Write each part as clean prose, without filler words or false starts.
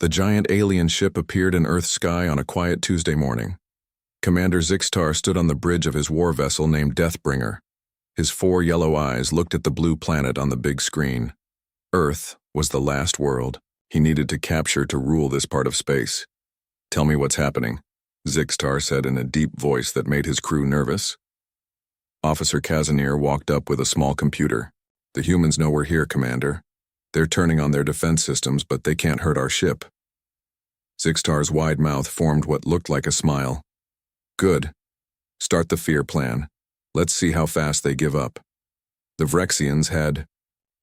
The giant alien ship appeared in Earth's sky on a quiet Tuesday morning. Commander Zixtar stood on the bridge of his war vessel named Deathbringer. His 4 yellow eyes looked at the blue planet on the big screen. Earth was the last world he needed to capture to rule this part of space. "Tell me what's happening," Zixtar said in a deep voice that made his crew nervous. Officer Casimir walked up with a small computer. "The humans know we're here, Commander. They're turning on their defense systems, but they can't hurt our ship." Zixtar's wide mouth formed what looked like a smile. "Good. Start the fear plan. Let's see how fast they give up." The Vrexians had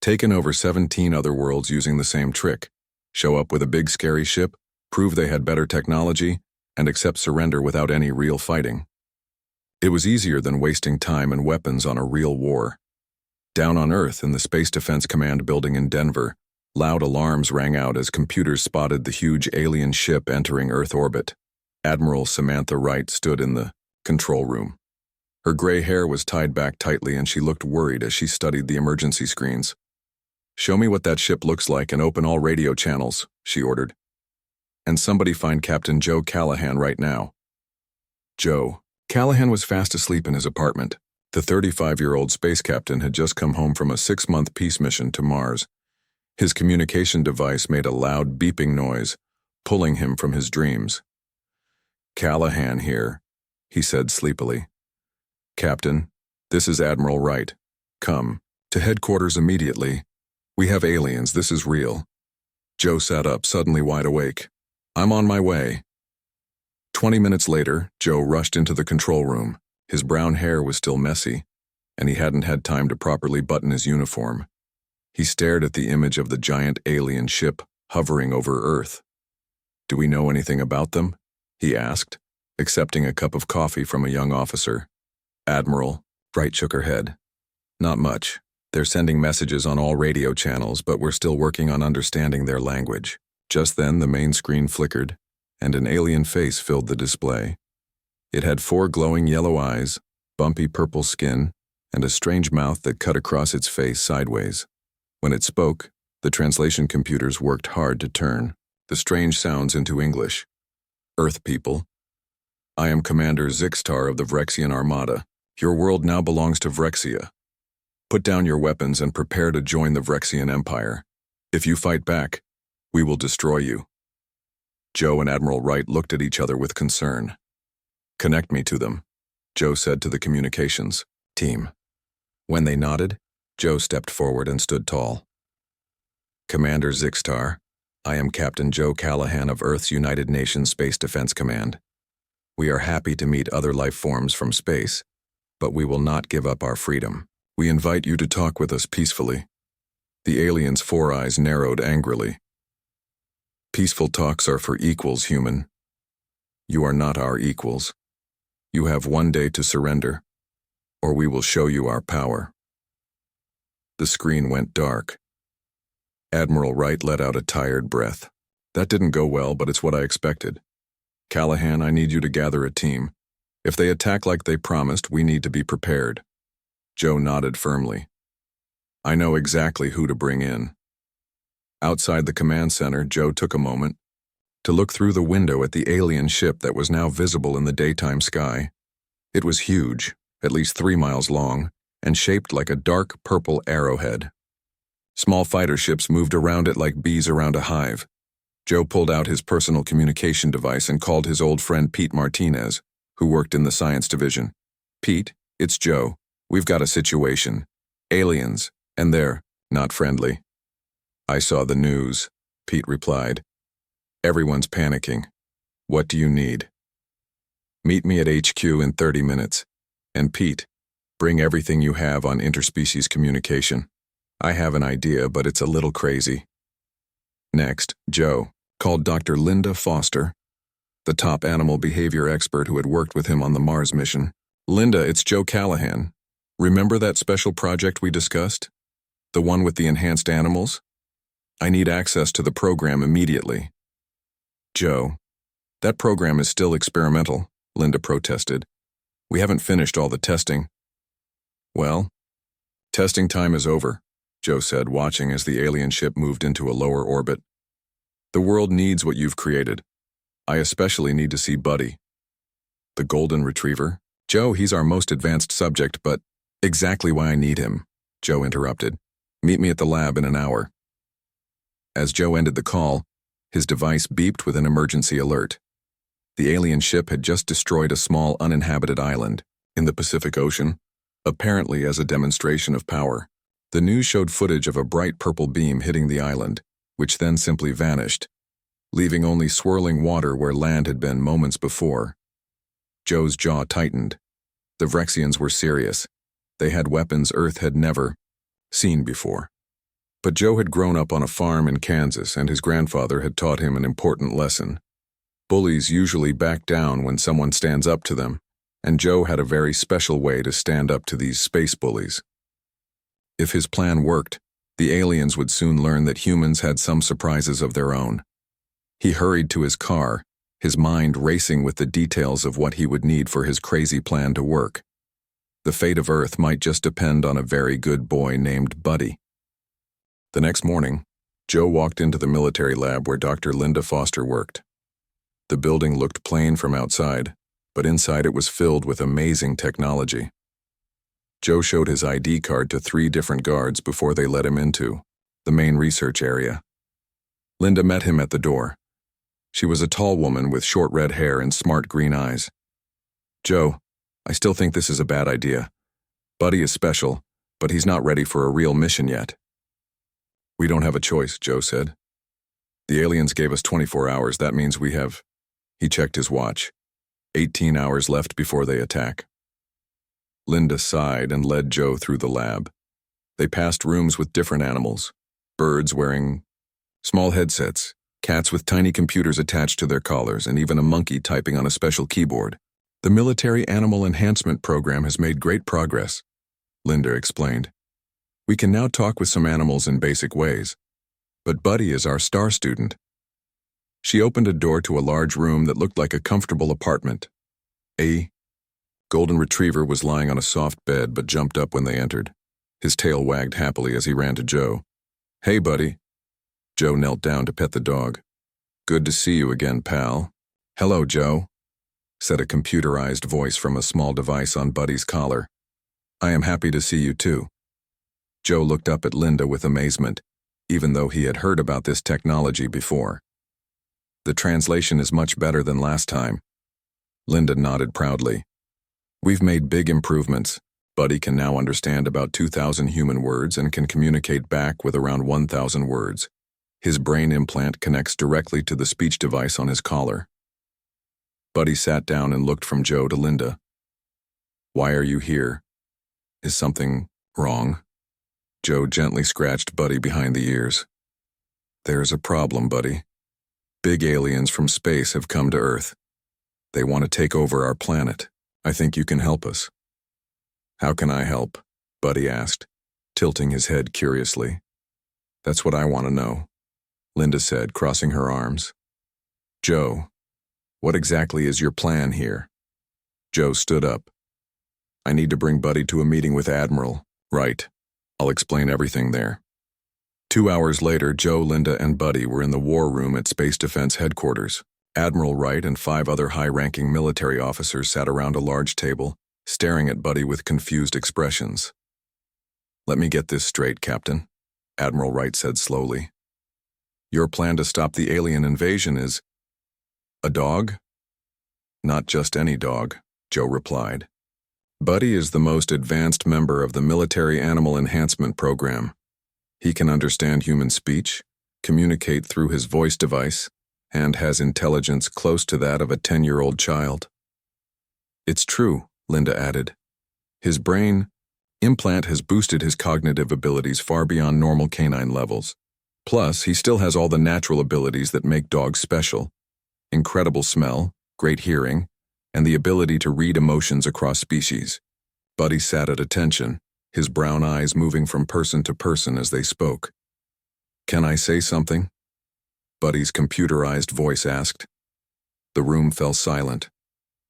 taken over 17 other worlds using the same trick: show up with a big scary ship, prove they had better technology, and accept surrender without any real fighting. It was easier than wasting time and weapons on a real war. Down on Earth, in the Space Defense Command building in Denver, loud alarms rang out as computers spotted the huge alien ship entering Earth orbit. Admiral Samantha Wright stood in the control room. Her gray hair was tied back tightly and she looked worried as she studied the emergency screens. "Show me what that ship looks like and open all radio channels," she ordered. "And somebody find Captain Joe Callahan right now." Joe. Callahan was fast asleep in his apartment. The 35-year-old space captain had just come home from a 6-month peace mission to Mars. His communication device made a loud beeping noise, pulling him from his dreams. "Callahan here," he said sleepily. "Captain, this is Admiral Wright. Come to headquarters immediately. We have aliens, this is real." Joe sat up, suddenly wide awake. "I'm on my way." 20 minutes later, Joe rushed into the control room. His brown hair was still messy, and he hadn't had time to properly button his uniform. He stared at the image of the giant alien ship hovering over Earth. "Do we know anything about them?" he asked, accepting a cup of coffee from a young officer. "Admiral," Wright shook her head. "Not much. They're sending messages on all radio channels, but we're still working on understanding their language." Just then, the main screen flickered, and an alien face filled the display. It had 4 glowing yellow eyes, bumpy purple skin, and a strange mouth that cut across its face sideways. When it spoke, the translation computers worked hard to turn the strange sounds into English. "Earth people, I am Commander Zixtar of the Vrexian Armada. Your world now belongs to Vrexia. Put down your weapons and prepare to join the Vrexian Empire. If you fight back, we will destroy you." Joe and Admiral Wright looked at each other with concern. "Connect me to them," Joe said to the communications team. When they nodded, Joe stepped forward and stood tall. "Commander Zixtar, I am Captain Joe Callahan of Earth's United Nations Space Defense Command. We are happy to meet other life forms from space, but we will not give up our freedom. We invite you to talk with us peacefully." The alien's 4 eyes narrowed angrily. "Peaceful talks are for equals, human. You are not our equals. You have 1 day to surrender, or we will show you our power." The screen went dark. Admiral Wright let out a tired breath. "That didn't go well, but it's what I expected. Callahan, I need you to gather a team. If they attack like they promised, we need to be prepared." Joe nodded firmly. "I know exactly who to bring in." Outside the command center, Joe took a moment to look through the window at the alien ship that was now visible in the daytime sky. It was huge, at least 3 miles long, and shaped like a dark purple arrowhead. Small fighter ships moved around it like bees around a hive. Joe pulled out his personal communication device and called his old friend Pete Martinez, who worked in the science division. "Pete, it's Joe. We've got a situation. Aliens, and they're not friendly." "I saw the news," Pete replied. "Everyone's panicking. What do you need?" "Meet me at HQ in 30 minutes. And Pete, bring everything you have on interspecies communication. I have an idea, but it's a little crazy." Next, Joe called Dr. Linda Foster, the top animal behavior expert who had worked with him on the Mars mission. "Linda, it's Joe Callahan. Remember that special project we discussed? The one with the enhanced animals? I need access to the program immediately." "Joe, that program is still experimental," Linda protested. "We haven't finished all the testing." "Well, testing time is over," Joe said, watching as the alien ship moved into a lower orbit. The world needs what you've created. I especially need to see Buddy. The golden retriever? Joe, he's our most advanced subject, but exactly why I need him, Joe interrupted. Meet me at the lab in an hour. As Joe ended the call, his device beeped with an emergency alert. The alien ship had just destroyed a small uninhabited island in the Pacific Ocean, apparently as a demonstration of power. The news showed footage of a bright purple beam hitting the island, which then simply vanished, leaving only swirling water where land had been moments before. Joe's jaw tightened. The Vrexians were serious. They had weapons Earth had never seen before. But Joe had grown up on a farm in Kansas, and his grandfather had taught him an important lesson. Bullies usually back down when someone stands up to them, and Joe had a very special way to stand up to these space bullies. If his plan worked, the aliens would soon learn that humans had some surprises of their own. He hurried to his car, his mind racing with the details of what he would need for his crazy plan to work. The fate of Earth might just depend on a very good boy named Buddy. The next morning, Joe walked into the military lab where Dr. Linda Foster worked. The building looked plain from outside, but inside it was filled with amazing technology. Joe showed his ID card to 3 different guards before they let him into the main research area. Linda met him at the door. She was a tall woman with short red hair and smart green eyes. Joe, I still think this is a bad idea. Buddy is special, but he's not ready for a real mission yet. We don't have a choice, Joe said. The aliens gave us 24 hours. That means we have... He checked his watch. 18 hours left before they attack. Linda sighed and led Joe through the lab. They passed rooms with different animals, birds wearing small headsets, cats with tiny computers attached to their collars, and even a monkey typing on a special keyboard. The military animal enhancement program has made great progress, Linda explained. We can now talk with some animals in basic ways. But Buddy is our star student. She opened a door to a large room that looked like a comfortable apartment. A golden retriever was lying on a soft bed but jumped up when they entered. His tail wagged happily as he ran to Joe. Hey, Buddy. Joe knelt down to pet the dog. Good to see you again, pal. Hello, Joe, said a computerized voice from a small device on Buddy's collar. I am happy to see you too. Joe looked up at Linda with amazement, even though he had heard about this technology before. The translation is much better than last time. Linda nodded proudly. We've made big improvements. Buddy can now understand about 2,000 human words and can communicate back with around 1,000 words. His brain implant connects directly to the speech device on his collar. Buddy sat down and looked from Joe to Linda. Why are you here? Is something wrong? Joe gently scratched Buddy behind the ears. There's a problem, Buddy. Big aliens from space have come to Earth. They want to take over our planet. I think you can help us. How can I help? Buddy asked, tilting his head curiously. That's what I want to know, Linda said, crossing her arms. Joe, what exactly is your plan here? Joe stood up. I need to bring Buddy to a meeting with Admiral. Right. I'll explain everything there. 2 hours later, Joe, Linda, and Buddy were in the war room at Space Defense Headquarters. Admiral Wright and 5 other high-ranking military officers sat around a large table, staring at Buddy with confused expressions. Let me get this straight, Captain, Admiral Wright said slowly. Your plan to stop the alien invasion is a dog? Not just any dog, Joe replied. Buddy is the most advanced member of the Military Animal Enhancement Program. He can understand human speech, communicate through his voice device, and has intelligence close to that of a 10-year-old child. It's true, Linda added. His brain implant has boosted his cognitive abilities far beyond normal canine levels. Plus, he still has all the natural abilities that make dogs special. Incredible smell, great hearing, and the ability to read emotions across species. Buddy sat at attention, his brown eyes moving from person to person as they spoke. Can I say something? Buddy's computerized voice asked. The room fell silent.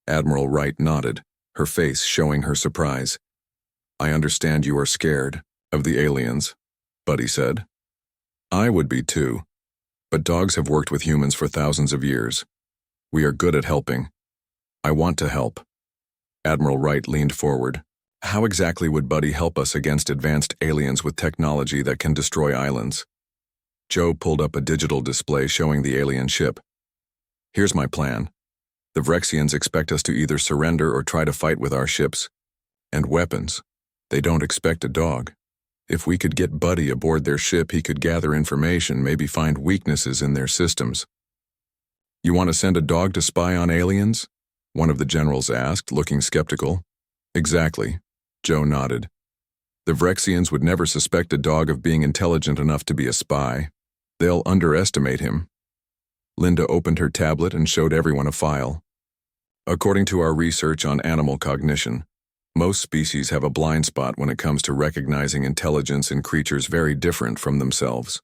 Admiral Wright nodded, her face showing her surprise. I understand you are scared of the aliens, Buddy said. I would be too. But dogs have worked with humans for thousands of years. We are good at helping. I want to help. Admiral Wright leaned forward. How exactly would Buddy help us against advanced aliens with technology that can destroy islands? Joe pulled up a digital display showing the alien ship. Here's my plan. The Vrexians expect us to either surrender or try to fight with our ships and weapons. They don't expect a dog. If we could get Buddy aboard their ship, he could gather information, maybe find weaknesses in their systems. You want to send a dog to spy on aliens? One of the generals asked, looking skeptical. Exactly. Joe nodded. The Vrexians would never suspect a dog of being intelligent enough to be a spy. They'll underestimate him. Linda opened her tablet and showed everyone a file. According to our research on animal cognition, most species have a blind spot when it comes to recognizing intelligence in creatures very different from themselves.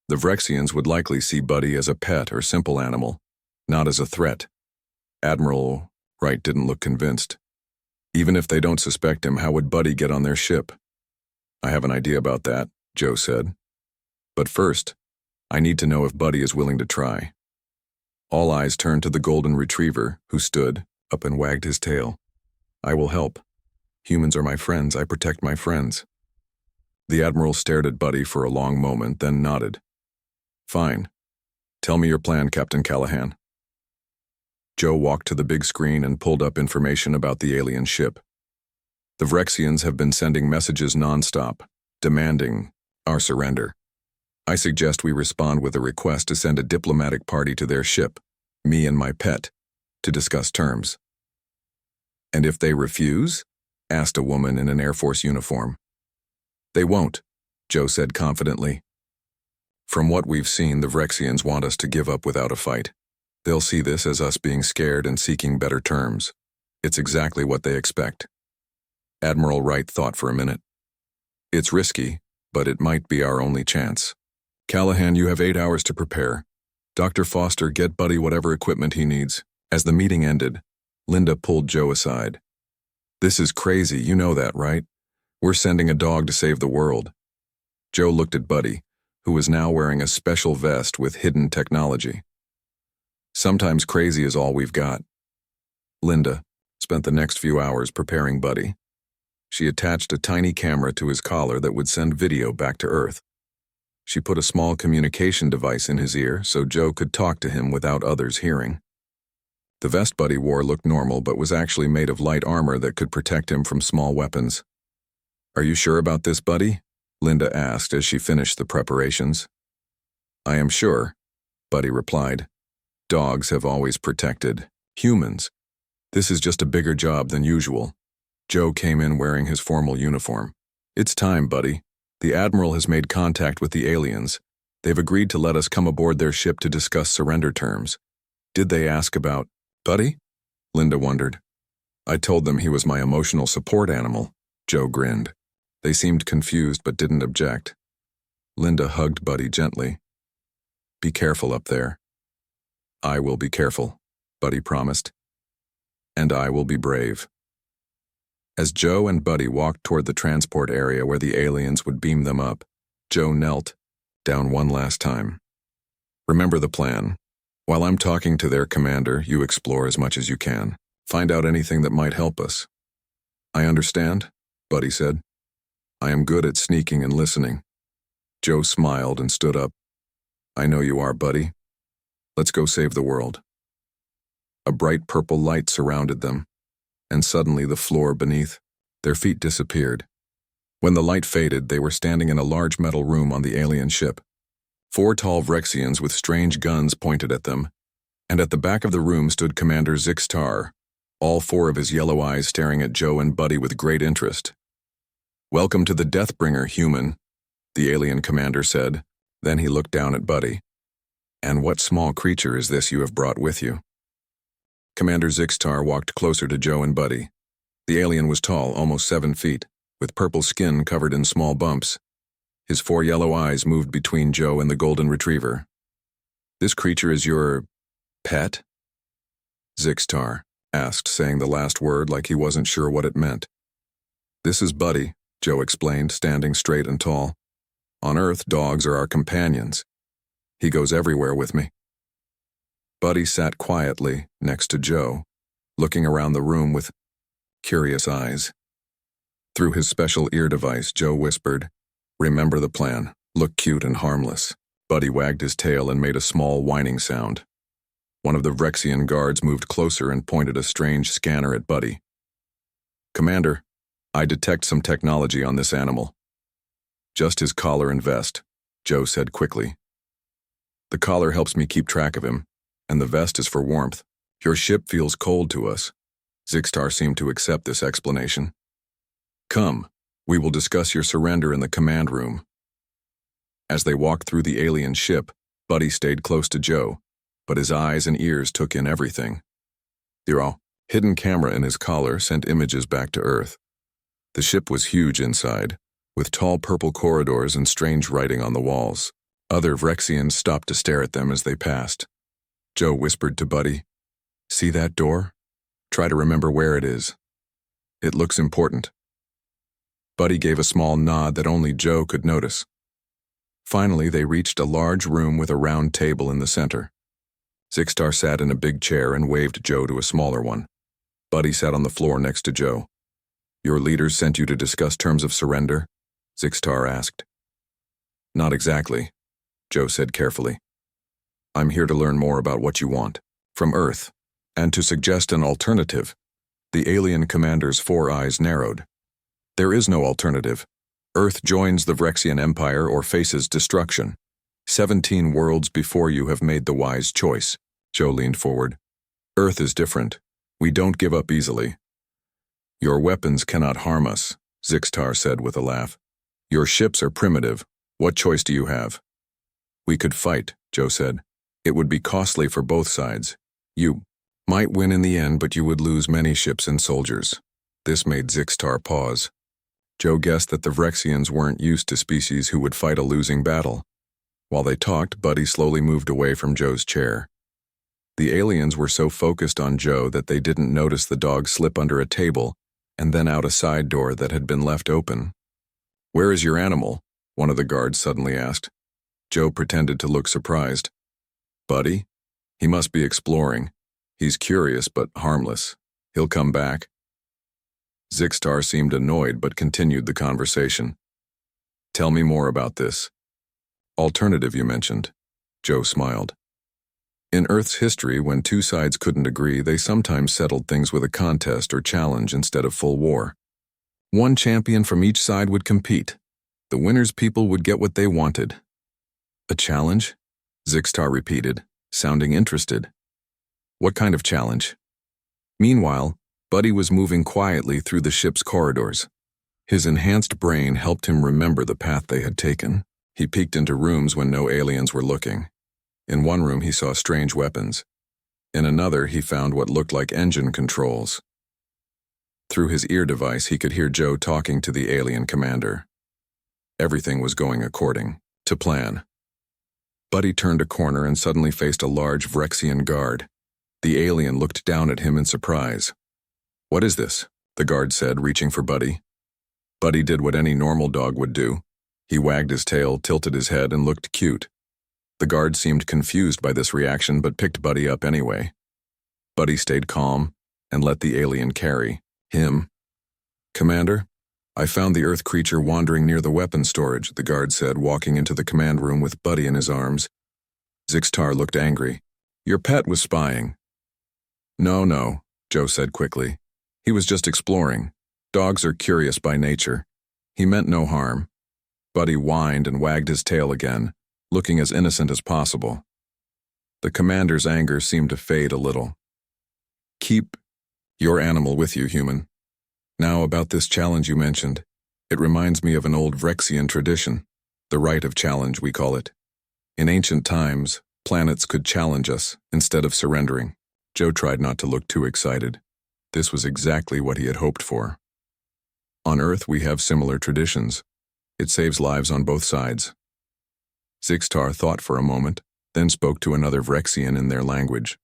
The Vrexians would likely see Buddy as a pet or simple animal, not as a threat. Admiral Wright didn't look convinced. Even if they don't suspect him, how would Buddy get on their ship? I have an idea about that, Joe said. But first, I need to know if Buddy is willing to try. All eyes turned to the golden retriever, who stood up and wagged his tail. I will help. Humans are my friends. I protect my friends. The Admiral stared at Buddy for a long moment, then nodded. Fine. Tell me your plan, Captain Callahan. Joe walked to the big screen and pulled up information about the alien ship. The Vrexians have been sending messages nonstop, demanding our surrender. I suggest we respond with a request to send a diplomatic party to their ship, me and my pet, to discuss terms. And if they refuse? Asked a woman in an Air Force uniform. They won't, Joe said confidently. From what we've seen, the Vrexians want us to give up without a fight. They'll see this as us being scared and seeking better terms. It's exactly what they expect. Admiral Wright thought for a minute. It's risky, but it might be our only chance. Callahan, you have 8 hours to prepare. Dr. Foster, get Buddy whatever equipment he needs. As the meeting ended, Linda pulled Joe aside. This is crazy, you know that, right? We're sending a dog to save the world. Joe looked at Buddy, who was now wearing a special vest with hidden technology. Sometimes crazy is all we've got. Linda spent the next few hours preparing Buddy. She attached a tiny camera to his collar that would send video back to Earth. She put a small communication device in his ear so Joe could talk to him without others hearing. The vest Buddy wore looked normal but was actually made of light armor that could protect him from small weapons. Are you sure about this, Buddy? Linda asked as she finished the preparations. I am sure, Buddy replied. Dogs have always protected humans. This is just a bigger job than usual. Joe came in wearing his formal uniform. It's time, Buddy. The Admiral has made contact with the aliens. They've agreed to let us come aboard their ship to discuss surrender terms. Did they ask about Buddy? Linda wondered. I told them he was my emotional support animal. Joe grinned. They seemed confused but didn't object. Linda hugged Buddy gently. Be careful up there. I will be careful, Buddy promised. And I will be brave. As Joe and Buddy walked toward the transport area where the aliens would beam them up, Joe knelt down one last time. Remember the plan. While I'm talking to their commander, you explore as much as you can. Find out anything that might help us. I understand, Buddy said. I am good at sneaking and listening. Joe smiled and stood up. I know you are, Buddy. Let's go save the world. A bright purple light surrounded them, and suddenly the floor beneath their feet disappeared. When the light faded, they were standing in a large metal room on the alien ship. 4 tall Vrexians with strange guns pointed at them, and at the back of the room stood Commander Zixtar, all 4 of his yellow eyes staring at Joe and Buddy with great interest. Welcome to the Deathbringer, human, the alien commander said. Then he looked down at Buddy. And what small creature is this you have brought with you? Commander Zixtar walked closer to Joe and Buddy. The alien was tall, almost 7 feet, with purple skin covered in small bumps. His 4 yellow eyes moved between Joe and the golden retriever. This creature is your pet? Zixtar asked, saying the last word like he wasn't sure what it meant. This is Buddy, Joe explained, standing straight and tall. On Earth, dogs are our companions. He goes everywhere with me. Buddy sat quietly next to Joe, looking around the room with curious eyes. Through his special ear device, Joe whispered, "Remember the plan. Look cute and harmless." Buddy wagged his tail and made a small whining sound. One of the Vrexian guards moved closer and pointed a strange scanner at Buddy. "Commander, I detect some technology on this animal." "Just his collar and vest," Joe said quickly. "The collar helps me keep track of him, and the vest is for warmth. Your ship feels cold to us." Zixtar seemed to accept this explanation. "Come, we will discuss your surrender in the command room." As they walked through the alien ship, Buddy stayed close to Joe, but his eyes and ears took in everything. The hidden camera in his collar sent images back to Earth. The ship was huge inside, with tall purple corridors and strange writing on the walls. Other Vrexians stopped to stare at them as they passed. Joe whispered to Buddy, "See that door? Try to remember where it is. It looks important." Buddy gave a small nod that only Joe could notice. Finally, they reached a large room with a round table in the center. Zixtar sat in a big chair and waved Joe to a smaller one. Buddy sat on the floor next to Joe. "Your leaders sent you to discuss terms of surrender?" Zixtar asked. "Not exactly," Joe said carefully. "I'm here to learn more about what you want from Earth, and to suggest an alternative." The alien commander's four eyes narrowed. "There is no alternative. Earth joins the Vrexian Empire or faces destruction. 17 worlds before you have made the wise choice." Joe leaned forward. "Earth is different. We don't give up easily." "Your weapons cannot harm us," Zixtar said with a laugh. "Your ships are primitive. What choice do you have?" "We could fight," Joe said. "It would be costly for both sides. You might win in the end, but you would lose many ships and soldiers." This made Zixtar pause. Joe guessed that the Vrexians weren't used to species who would fight a losing battle. While they talked, Buddy slowly moved away from Joe's chair. The aliens were so focused on Joe that they didn't notice the dog slip under a table and then out a side door that had been left open. "Where is your animal?" one of the guards suddenly asked. Joe pretended to look surprised. "Buddy? He must be exploring. He's curious but harmless. He'll come back." Zixtar seemed annoyed but continued the conversation. "Tell me more about this alternative you mentioned." Joe smiled. "In Earth's history, when two sides couldn't agree, they sometimes settled things with a contest or challenge instead of full war. One champion from each side would compete. The winner's people would get what they wanted." "A challenge?" Zixtar repeated, sounding interested. "What kind of challenge?" Meanwhile, Buddy was moving quietly through the ship's corridors. His enhanced brain helped him remember the path they had taken. He peeked into rooms when no aliens were looking. In one room he saw strange weapons. In another he found what looked like engine controls. Through his ear device he could hear Joe talking to the alien commander. Everything was going according to plan. Buddy turned a corner and suddenly faced a large Vrexian guard. The alien looked down at him in surprise. "What is this?" the guard said, reaching for Buddy. Buddy did what any normal dog would do. He wagged his tail, tilted his head, and looked cute. The guard seemed confused by this reaction but picked Buddy up anyway. Buddy stayed calm and let the alien carry him. "Commander, I found the Earth creature wandering near the weapons storage," the guard said, walking into the command room with Buddy in his arms. Zixtar looked angry. "Your pet was spying." No, Joe said quickly. "He was just exploring. Dogs are curious by nature. He meant no harm." Buddy whined and wagged his tail again, looking as innocent as possible. The commander's anger seemed to fade a little. "Keep your animal with you, human. Now about this challenge you mentioned. It reminds me of an old Vrexian tradition. The right of challenge, we call it. In ancient times, planets could challenge us instead of surrendering." Joe tried not to look too excited. This was exactly what he had hoped for. "On Earth we have similar traditions. It saves lives on both sides." Zixtar thought for a moment, then spoke to another Vrexian in their language.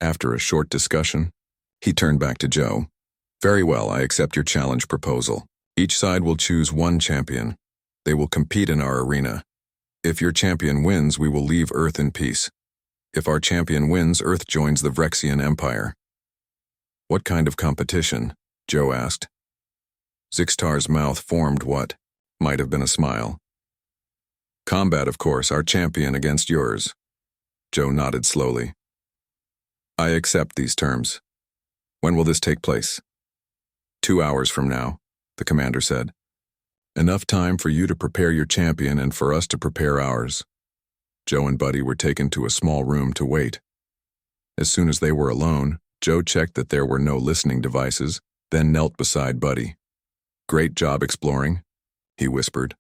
After a short discussion, he turned back to Joe. "Very well, I accept your challenge proposal. Each side will choose one champion. They will compete in our arena. If your champion wins, we will leave Earth in peace. If our champion wins, Earth joins the Vrexian Empire. What kind of competition? Joe asked. Zixtar's mouth formed what might have been a smile. Combat, of course, our champion against yours. Joe nodded slowly. I accept these terms. When will this take place? 2 hours from now, the commander said. Enough time for you to prepare your champion and for us to prepare ours. Joe and Buddy were taken to a small room to wait. As soon as they were alone, Joe checked that there were no listening devices, then knelt beside Buddy. Great job exploring, he whispered.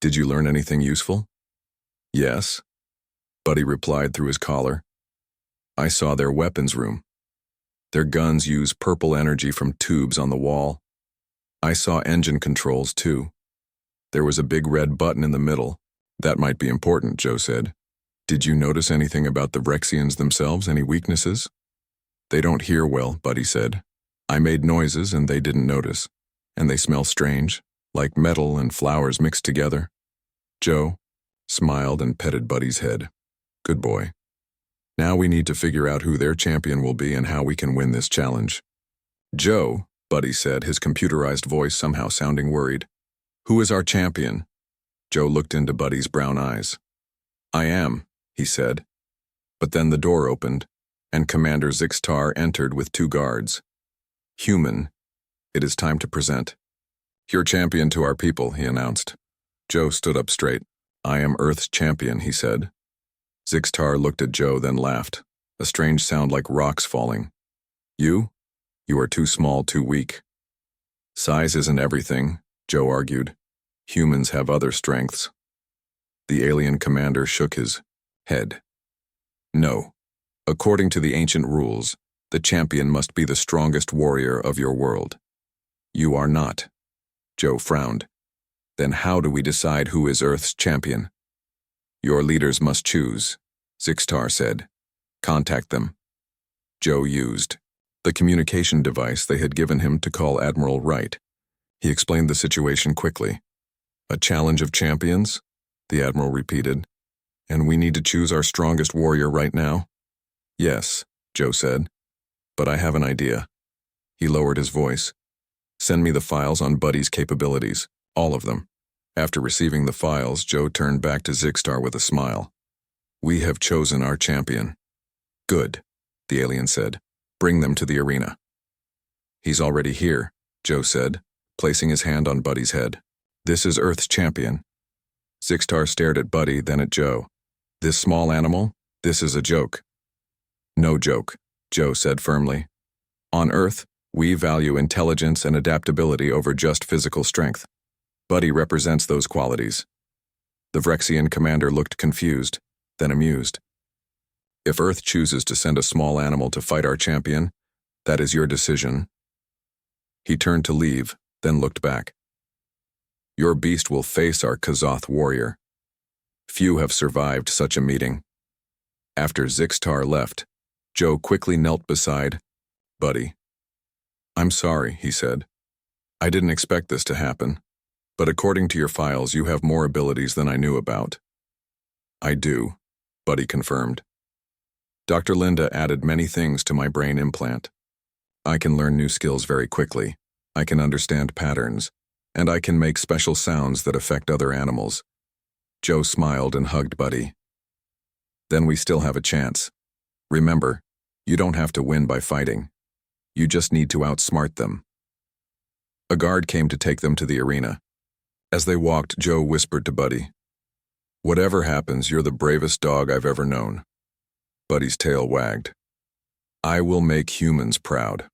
Did you learn anything useful? Yes, Buddy replied through his collar. I saw their weapons room. Their guns use purple energy from tubes on the wall. I saw engine controls too. There was a big red button in the middle. That might be important, Joe said. Did you notice anything about the Vrexians themselves, any weaknesses? They don't hear well, Buddy said. I made noises and they didn't notice. And they smell strange, like metal and flowers mixed together. Joe smiled and petted Buddy's head. Good boy. Now we need to figure out who their champion will be and how we can win this challenge. Joe, Buddy said, his computerized voice somehow sounding worried. Who is our champion? Joe looked into Buddy's brown eyes. I am, he said. But then the door opened, and Commander Zixtar entered with 2 guards. Human, it is time to present. Your champion to our people, he announced. Joe stood up straight. I am Earth's champion, he said. Zixtar looked at Joe, then laughed, a strange sound like rocks falling. You? You are too small, too weak. Size isn't everything, Joe argued. Humans have other strengths. The alien commander shook his head. No. According to the ancient rules, the champion must be the strongest warrior of your world. You are not. Joe frowned. Then how do we decide who is Earth's champion? Your leaders must choose, Zixtar said. Contact them. Joe used the communication device they had given him to call Admiral Wright. He explained the situation quickly. A challenge of champions? The Admiral repeated. And we need to choose our strongest warrior right now? Yes, Joe said. But I have an idea. He lowered his voice. Send me the files on Buddy's capabilities, all of them. After receiving the files, Joe turned back to Zixtar with a smile. We have chosen our champion. Good, the alien said. Bring them to the arena. He's already here, Joe said, placing his hand on Buddy's head. This is Earth's champion. Zixtar stared at Buddy, then at Joe. This small animal? This is a joke. No joke, Joe said firmly. On Earth, we value intelligence and adaptability over just physical strength. Buddy represents those qualities. The Vrexian commander looked confused, then amused. If Earth chooses to send a small animal to fight our champion, that is your decision. He turned to leave, then looked back. Your beast will face our Kazoth warrior. Few have survived such a meeting. After Zixtar left, Joe quickly knelt beside Buddy. I'm sorry, he said. I didn't expect this to happen. But according to your files, you have more abilities than I knew about. I do, Buddy confirmed. Dr. Linda added many things to my brain implant. I can learn new skills very quickly. I can understand patterns, and I can make special sounds that affect other animals. Joe smiled and hugged Buddy. Then we still have a chance. Remember, you don't have to win by fighting. You just need to outsmart them. A guard came to take them to the arena. As they walked, Joe whispered to Buddy, Whatever happens, you're the bravest dog I've ever known. Buddy's tail wagged. I will make humans proud.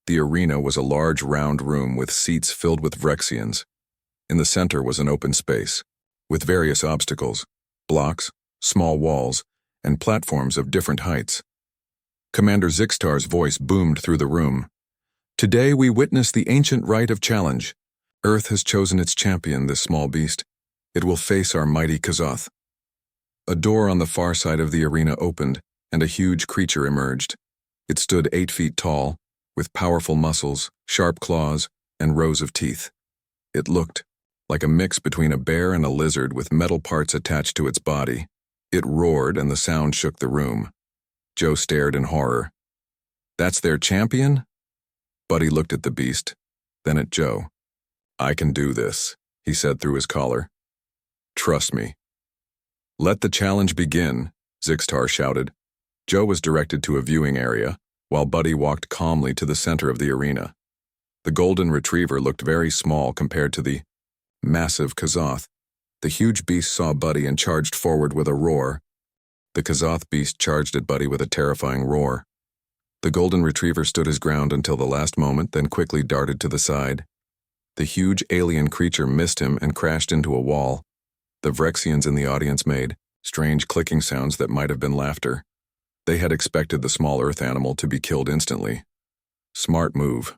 The arena was a large round room with seats filled with Vrexians. In the center was an open space, with various obstacles, blocks, small walls, and platforms of different heights. Commander Zixtar's voice boomed through the room. Today we witness the ancient rite of challenge. Earth has chosen its champion, this small beast. It will face our mighty Kazoth. A door on the far side of the arena opened, and a huge creature emerged. It stood 8 feet tall, with powerful muscles, sharp claws, and rows of teeth. It looked like a mix between a bear and a lizard with metal parts attached to its body. It roared and the sound shook the room. Joe stared in horror. "That's their champion?" Buddy looked at the beast, then at Joe. "I can do this," he said through his collar. "Trust me." "Let the challenge begin," Zixtar shouted. Joe was directed to a viewing area, while Buddy walked calmly to the center of the arena. The golden retriever looked very small compared to the massive Kazoth. The huge beast saw Buddy and charged forward with a roar. The Kazoth beast charged at Buddy with a terrifying roar. The golden retriever stood his ground until the last moment, then quickly darted to the side. The huge alien creature missed him and crashed into a wall. The Vrexians in the audience made strange clicking sounds that might have been laughter. They had expected the small earth animal to be killed instantly. "Smart move,"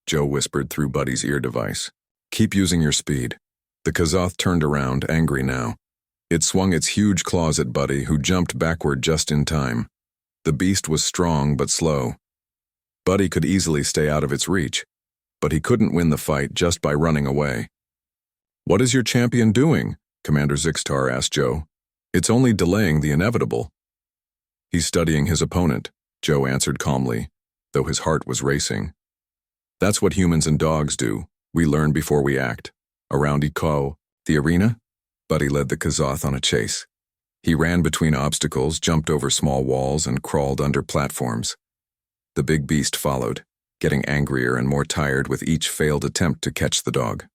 Joe whispered through Buddy's ear device. "Keep using your speed." The Kazoth turned around, angry now. It swung its huge claws at Buddy, who jumped backward just in time. The beast was strong but slow. Buddy could easily stay out of its reach, but he couldn't win the fight just by running away. "What is your champion doing?" Commander Zixtar asked Joe. "It's only delaying the inevitable." "He's studying his opponent," Joe answered calmly, though his heart was racing. "That's what humans and dogs do. We learn before we act. Around Iko, the arena, Buddy led the Kazoth on a chase. He ran between obstacles, jumped over small walls, and crawled under platforms. The big beast followed, getting angrier and more tired with each failed attempt to catch the dog.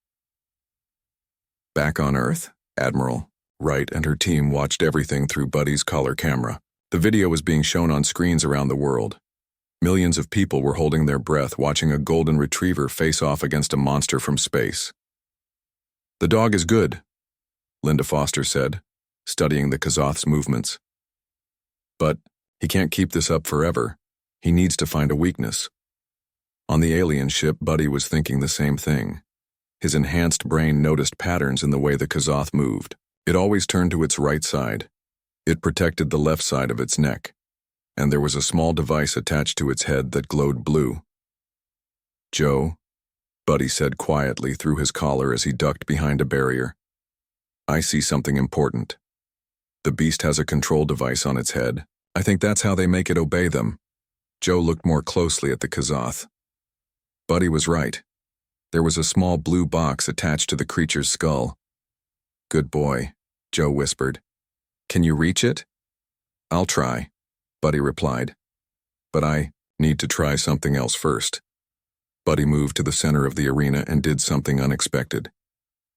Back on Earth, Admiral Wright and her team watched everything through Buddy's collar camera. The video was being shown on screens around the world. Millions of people were holding their breath watching a golden retriever face off against a monster from space. "The dog is good," Linda Foster said, studying the Kazoth's movements. "But he can't keep this up forever. He needs to find a weakness." On the alien ship, Buddy was thinking the same thing. His enhanced brain noticed patterns in the way the Kazoth moved. It always turned to its right side. It protected the left side of its neck, and there was a small device attached to its head that glowed blue. "Joe," Buddy said quietly through his collar as he ducked behind a barrier. "I see something important. The beast has a control device on its head. I think that's how they make it obey them." Joe looked more closely at the Kazoth. Buddy was right. There was a small blue box attached to the creature's skull. "Good boy," Joe whispered. "Can you reach it?" "I'll try," Buddy replied. "But I need to try something else first." Buddy moved to the center of the arena and did something unexpected.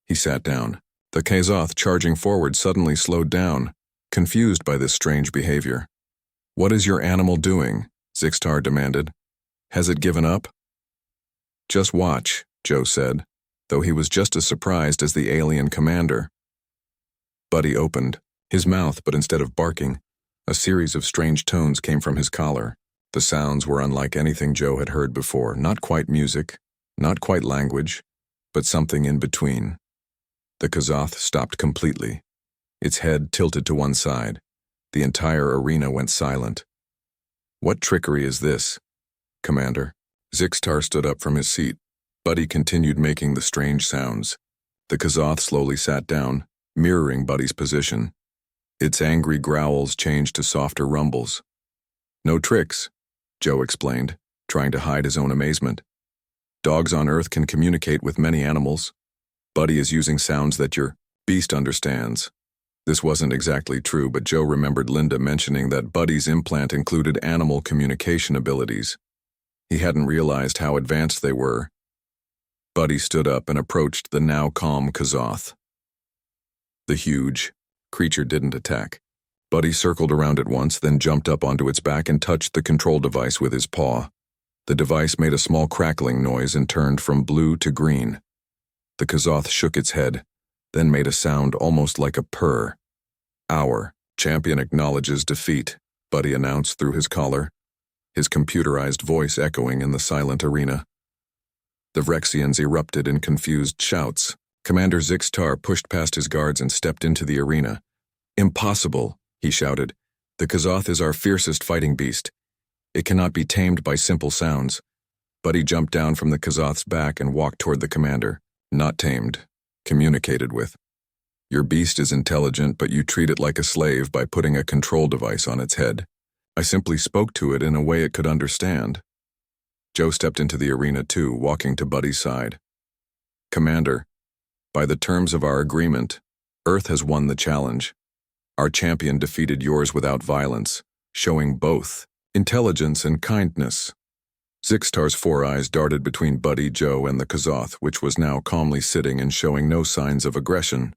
He sat down. The Kazoth charging forward suddenly slowed down, confused by this strange behavior. "What is your animal doing?" Zixtar demanded. "Has it given up?" "Just watch," Joe said, though he was just as surprised as the alien commander. Buddy opened his mouth, but instead of barking, a series of strange tones came from his collar. The sounds were unlike anything Joe had heard before, not quite music, not quite language, but something in between. The Kazoth stopped completely. Its head tilted to one side. The entire arena went silent. "What trickery is this, Commander?" Zixtar stood up from his seat. Buddy continued making the strange sounds. The Kazoth slowly sat down, mirroring Buddy's position. Its angry growls changed to softer rumbles. "No tricks," Joe explained, trying to hide his own amazement. "Dogs on Earth can communicate with many animals. Buddy is using sounds that your beast understands." This wasn't exactly true, but Joe remembered Linda mentioning that Buddy's implant included animal communication abilities. He hadn't realized how advanced they were. Buddy stood up and approached the now calm Kazoth. The huge creature didn't attack. Buddy circled around it once, then jumped up onto its back and touched the control device with his paw. The device made a small crackling noise and turned from blue to green. The Kazoth shook its head, then made a sound almost like a purr. "Our champion acknowledges defeat," Buddy announced through his collar, his computerized voice echoing in the silent arena. The Vrexians erupted in confused shouts. Commander Zixtar pushed past his guards and stepped into the arena. "Impossible," he shouted. "The Kazoth is our fiercest fighting beast. It cannot be tamed by simple sounds." Buddy jumped down from the Kazoth's back and walked toward the commander. "Not tamed," communicated with. Your beast is intelligent, but you treat it like a slave by putting a control device on its head. I simply spoke to it in a way it could understand. Joe stepped into the arena too, walking to Buddy's side. Commander, by the terms of our agreement, Earth has won the challenge. Our champion defeated yours without violence, showing both intelligence and kindness. Zixtar's four eyes darted between Buddy, Joe, and the Kazoth, which was now calmly sitting and showing no signs of aggression.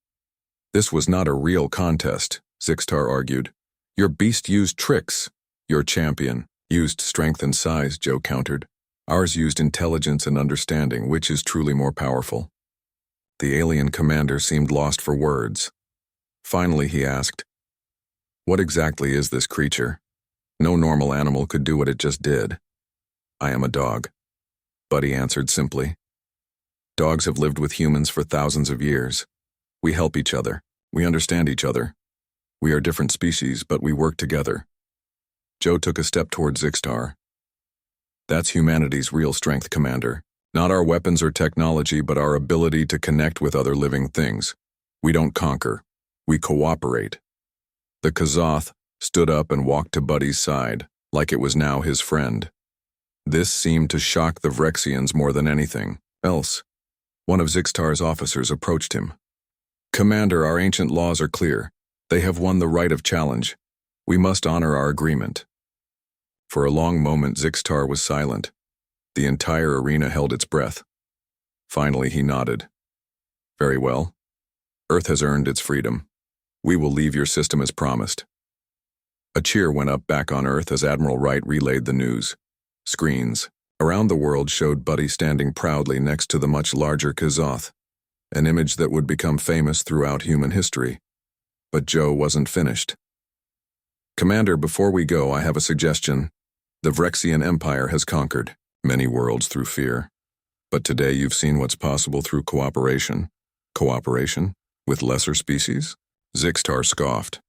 This was not a real contest, Zixtar argued. Your beast used tricks. Your champion used strength and size, Joe countered. Ours used intelligence and understanding, which is truly more powerful. The alien commander seemed lost for words. Finally, he asked, "What exactly is this creature? No normal animal could do what it just did." "I am a dog," Buddy answered simply. "Dogs have lived with humans for thousands of years. We help each other. We understand each other. We are different species, but we work together." Joe took a step toward Zixtar. "That's humanity's real strength, Commander. Not our weapons or technology, but our ability to connect with other living things. We don't conquer. We cooperate." The Kazoth stood up and walked to Buddy's side, like it was now his friend. This seemed to shock the Vrexians more than anything else. One of Zixtar's officers approached him. "Commander, our ancient laws are clear. They have won the right of challenge. We must honor our agreement." For a long moment, Zixtar was silent. The entire arena held its breath. Finally, he nodded. "Very well. Earth has earned its freedom. We will leave your system as promised." A cheer went up back on Earth as Admiral Wright relayed the news. Screens around the world showed Buddy standing proudly next to the much larger Kazoth, an image that would become famous throughout human history. But Joe wasn't finished. "Commander, before we go, I have a suggestion. The Vrexian Empire has conquered many worlds through fear. But today you've seen what's possible through cooperation." "Cooperation? With lesser species?" Zixtar scoffed.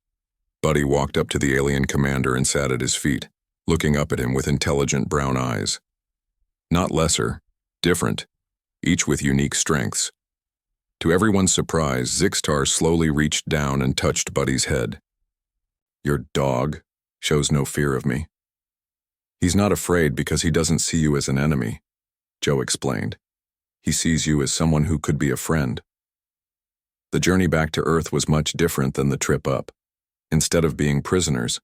Buddy walked up to the alien commander and sat at his feet, looking up at him with intelligent brown eyes. "Not lesser, different, each with unique strengths." To everyone's surprise, Zixtar slowly reached down and touched Buddy's head. "Your dog shows no fear of me." "He's not afraid because he doesn't see you as an enemy," Joe explained. "He sees you as someone who could be a friend." The journey back to Earth was much different than the trip up. Instead of being prisoners,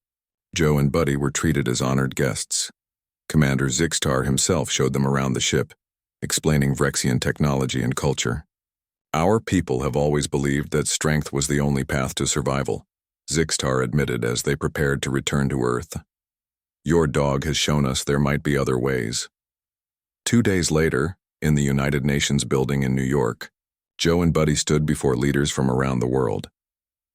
Joe and Buddy were treated as honored guests. Commander Zixtar himself showed them around the ship, explaining Vrexian technology and culture. "Our people have always believed that strength was the only path to survival," Zixtar admitted as they prepared to return to Earth. "Your dog has shown us there might be other ways." 2 days later, in the United Nations building in New York, Joe and Buddy stood before leaders from around the world.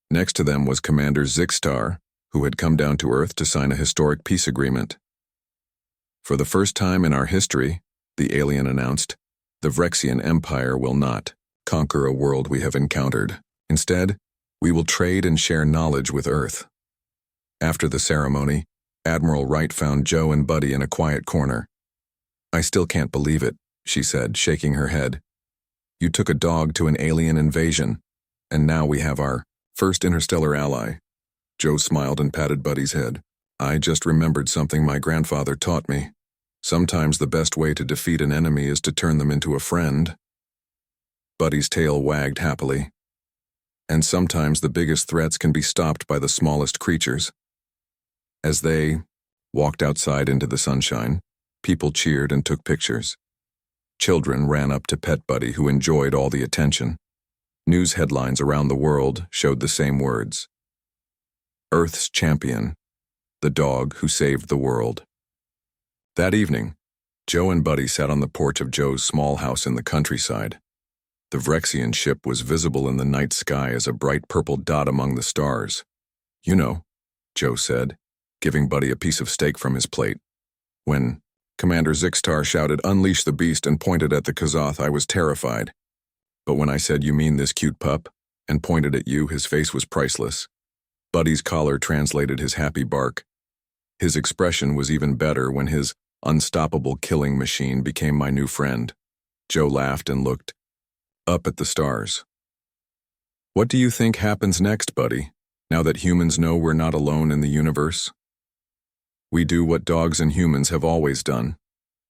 Next to them was Commander Zixtar, who had come down to Earth to sign a historic peace agreement. "For the first time in our history," the alien announced, "the Vrexian Empire will not conquer a world we have encountered. Instead, we will trade and share knowledge with Earth." After the ceremony, Admiral Wright found Joe and Buddy in a quiet corner. "I still can't believe it," she said, shaking her head. "You took a dog to an alien invasion, and now we have our first interstellar ally." Joe smiled and patted Buddy's head. "I just remembered something my grandfather taught me. Sometimes the best way to defeat an enemy is to turn them into a friend." Buddy's tail wagged happily. "And sometimes the biggest threats can be stopped by the smallest creatures." As they walked outside into the sunshine, people cheered and took pictures. Children ran up to pet Buddy, who enjoyed all the attention. News headlines around the world showed the same words. "Earth's champion, the dog who saved the world." That evening, Joe and Buddy sat on the porch of Joe's small house in the countryside. The Vrexian ship was visible in the night sky as a bright purple dot among the stars. "You know," Joe said, giving Buddy a piece of steak from his plate. "When Commander Zixtar shouted, 'Unleash the beast,' and pointed at the Kazoth, I was terrified. But when I said, 'You mean this cute pup?' and pointed at you, his face was priceless." Buddy's collar translated his happy bark. His expression was even better when his unstoppable killing machine became my new friend. Joe laughed and looked up at the stars. What do you think happens next, buddy, now that humans know we're not alone in the universe? We do what dogs and humans have always done,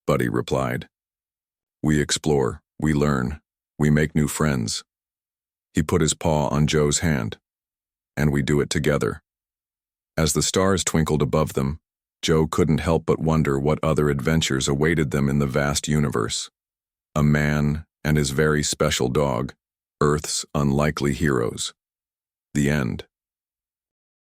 Buddy replied. We explore, we learn, we make new friends. He put his paw on Joe's hand, and we do it together. As the stars twinkled above them, Joe couldn't help but wonder what other adventures awaited them in the vast universe. A man and his very special dog, Earth's unlikely heroes. The end.